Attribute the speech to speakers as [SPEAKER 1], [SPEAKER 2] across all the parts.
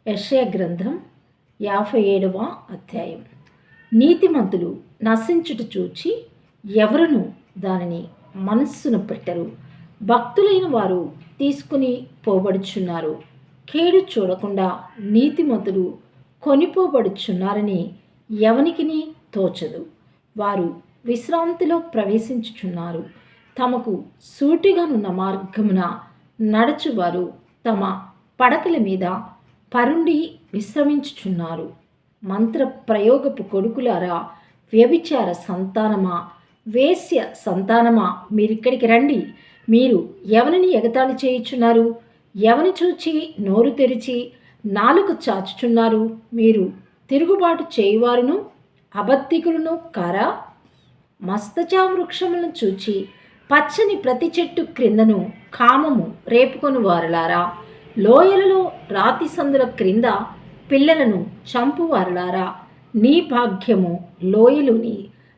[SPEAKER 1] యెషయా గ్రంథం 57వ అధ్యాయం. నీతిమంతులు నశించుట చూచి ఎవరును దానిని మనస్సును పెట్టరు. భక్తులైన వారు తీసుకుని పోబడుచున్నారు. కేడు చూడకుండా నీతిమంతులు కొనిపోబడుచున్నారని ఎవనికిని తోచదు. వారు విశ్రాంతిలో ప్రవేశించుచున్నారు. తమకు సూటిగానున్న మార్గమున నడుచువారు తమ పడకల మీద పరుండి విశ్రమించుచున్నారు. మంత్ర ప్రయోగపు కొడుకులారా, వ్యభిచార సంతానమా, వేశ్య సంతానమా, మీరిక్కడికి రండి. మీరు ఎవరిని ఎగతాళి చేయుచున్నారు? ఎవని చూచి నోరు తెరిచి నాలుక చాచుచున్నారు? మీరు తిరుగుబాటు చేయువారును అబద్ధికులను కారా? మస్తచా వృక్షములను చూచి పచ్చని ప్రతి చెట్టు క్రిందను కామము రేపుకొని వారులారా, లోయలలో రాతి సందుల క్రింద పిల్లలను చంపువారులారా, నీ భాగ్యము లోయలోని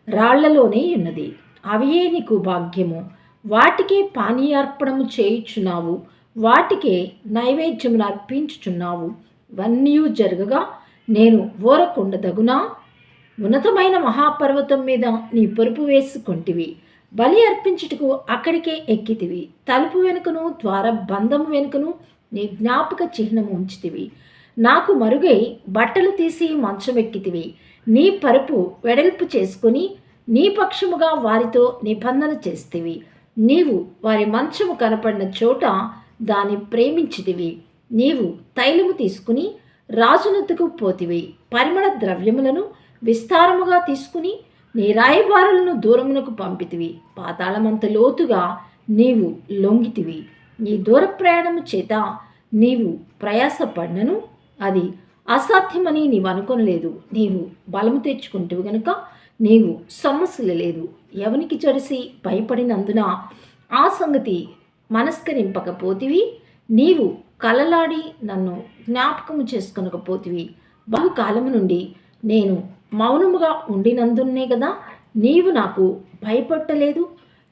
[SPEAKER 1] రాళ్లలోనే ఉన్నది. అవియే నీకు భాగ్యము. వాటికే పానీయార్పణము చేయుచున్నావు, వాటికే నైవేద్యమును అర్పించుచున్నావు. ఇవన్నీ జరగగా నేను ఊరకుండదగునా? ఉన్నతమైన మహాపర్వతం మీద నీ పరుపు వేసుకొంటివి. బలి అర్పించుటకు అక్కడికే ఎక్కితివి. తలుపు వెనుకను ద్వార బంధము వెనుకను నీ జ్ఞాపక చిహ్నము ఉంచితివి. నాకు మరుగై బట్టలు తీసి మంచమెక్కితివి. నీ పరుపు వెడల్పు చేసుకుని నీ పక్షముగా వారితో నిబంధన చేస్తివి. నీవు వారి మంచము కనపడిన చోట దాన్ని ప్రేమించితివి. నీవు తైలము తీసుకుని రాజునొద్దకు పోతివి. పరిమళ ద్రవ్యములను విస్తారముగా తీసుకుని నీ రాయబారులను దూరమునకు పంపితివి. పాతాళమంత లోతుగా నీవు లొంగితివి. నీ దూర ప్రయాణము చేత నీవు ప్రయాసపడినను అది అసాధ్యమని నీవు అనుకొనలేదు. నీవు బలము తెచ్చుకుంటువి గనుక నీవు సమస్యలు లేదు. ఎవనికి జడిసి భయపడినందున ఆ సంగతి మనస్కరింపకపోతివి. నీవు కలలాడి నన్ను జ్ఞాపకము చేసుకొనకపోతివి. బహుకాలము నుండి నేను మౌనముగా ఉండినందునే కదా నీవు నాకు భయపట్టలేదు.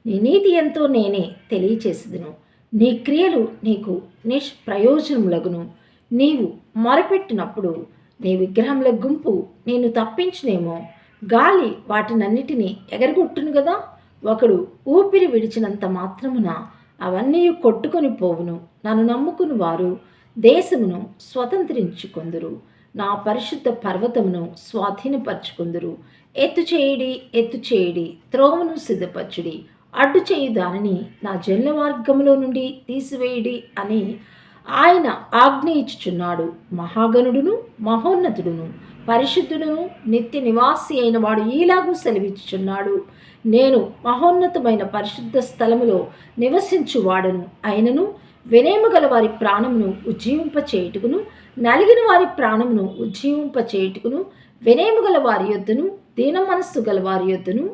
[SPEAKER 1] నీ నీతి ఎంతో నేనే తెలియచేసేదను. నీ క్రియలు నీకు నిష్ప్రయోజనములగును. నీవు మొరపెట్టినప్పుడు నీ విగ్రహముల గుంపు నేను తప్పించునేమో. గాలి వాటినన్నిటినీ ఎగరగొట్టును కదా. ఒకడు ఊపిరి విడిచినంత మాత్రమున అవన్నీ కొట్టుకొని పోవును. నన్ను నమ్ముకుని వారు దేశమును స్వతంత్రించుకొందురు. నా పరిశుద్ధ పర్వతమును స్వాధీనపరచుకుందురు. ఎత్తు చేయుడి, త్రోవను సిద్ధపరచుడి. అడ్డు చేయు దానిని నా జన్ల మార్గములో నుండి తీసివేయుడి అని ఆయన ఆజ్ఞ ఇచ్చుచున్నాడు. మహాగణుడును మహోన్నతుడును పరిశుద్ధుడును నిత్య నివాసి అయిన వాడు ఈలాగూ సెలవిచ్చుచున్నాడు. నేను మహోన్నతమైన పరిశుద్ధ స్థలములో నివసించువాడను అయినను వినేము గల వారి ప్రాణమును ఉజ్జీవింపచేయుటకును, నలిగిన వారి ప్రాణమును ఉజ్జీవింపచేయుటకును, వినేము గల వారి యొద్దను దీన మనస్సు గల వారి యొద్దను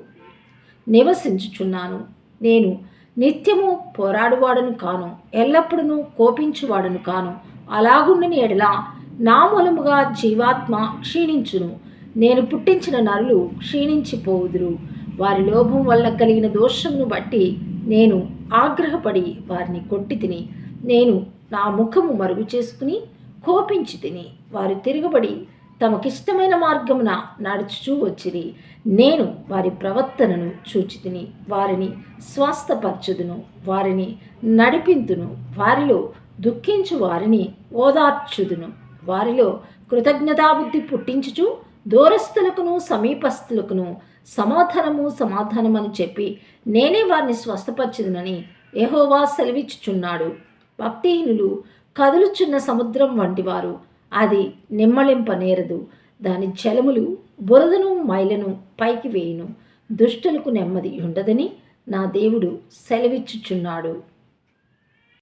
[SPEAKER 1] నివసించుచున్నాను. నేను నిత్యము పోరాడువాడను కాను, ఎల్లప్పుడూ కోపించువాడను కాను. అలాగుండని ఎడల నా మూలముగా జీవాత్మ క్షీణించును. నేను పుట్టించిన నరులు క్షీణించిపోవుదురు. వారి లోభం వల్ల కలిగిన దోషమును బట్టి నేను ఆగ్రహపడి వారిని కొట్టి తిని, నేను నా ముఖము మరుగు చేసుకుని కోపించి తిని, వారు తిరగబడి తమకిష్టమైన మార్గమున నడుచుచూ వచ్చిరి. నేను వారి ప్రవర్తనను చూచితిని, వారిని స్వస్థపరచుదును, వారిని నడిపింతును, వారిలో దుఃఖించు వారిని ఓదార్చుదును, వారిలో కృతజ్ఞతాబుద్ధి పుట్టించుచు దూరస్థులకును సమీపస్థులకును సమాధానమని చెప్పి నేనే వారిని స్వస్థపరచుదునని యెహోవా సెలవిచ్చుచున్నాడు. భక్తిహీనులు కదులుచున్న సముద్రం వంటివారు. అది నిమ్మళింపనేరదు. దాని జలములు బురదను మైలను పైకి వేయును. దుష్టులకు నెమ్మది ఉండదని నా దేవుడు సెలవిచ్చుచున్నాడు.